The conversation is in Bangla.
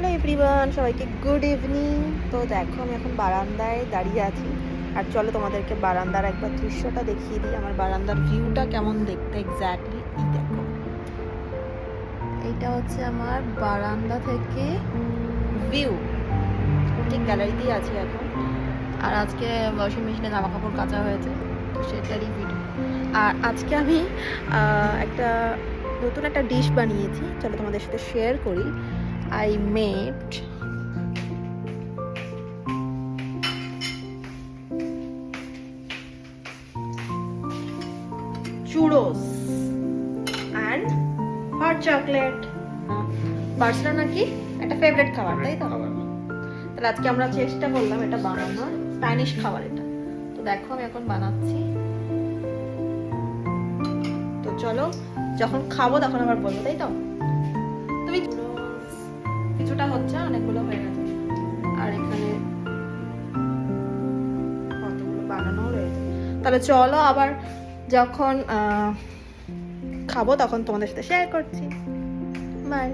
হ্যালো এভরিওয়ান, সবাইকে গুড ইভিনিং। তো দেখো আমি এখন বারান্দায় দাঁড়িয়ে আছি। আর চলো তোমাদেরকে বারান্দার একবার দৃশ্যটা দেখিয়ে দিই। আমার বারান্দার ভিউটা কেমন দেখতে এক্স্যাক্টলি এই দেখো। এইটা হচ্ছে আমার বারান্দা থেকে ভিউ। ঠিক গ্যালারিতেই আছি এখন। আর আজকে ওয়াশিং মেশিনে জামা কাপড় কাচা হয়েছে, তো সেটারই ভিডিও। আর আজকে আমি একটা নতুন একটা ডিশ বানিয়েছি, চলো তোমাদের সাথে শেয়ার করি। I made churros and hot chocolate. Barcelona নাকি একটা ফেভারিট খাবার, তাই তো? তাহলে আজকে আমরা চেষ্টা করলাম এটা বানানোর, স্প্যানিশ খাবার এটা। তো দেখো আমি এখন বানাচ্ছি। তো চলো যখন খাবো তখন আবার বলবো, তাই তো? তুমি কিছুটা হচ্ছে, অনেকগুলো হয়ে গেছে। আর এখানে কতগুলো বানানো রয়েছে। তাহলে চলো আবার যখন খাবো তখন তোমাদের সাথে শেয়ার করছি। বাই।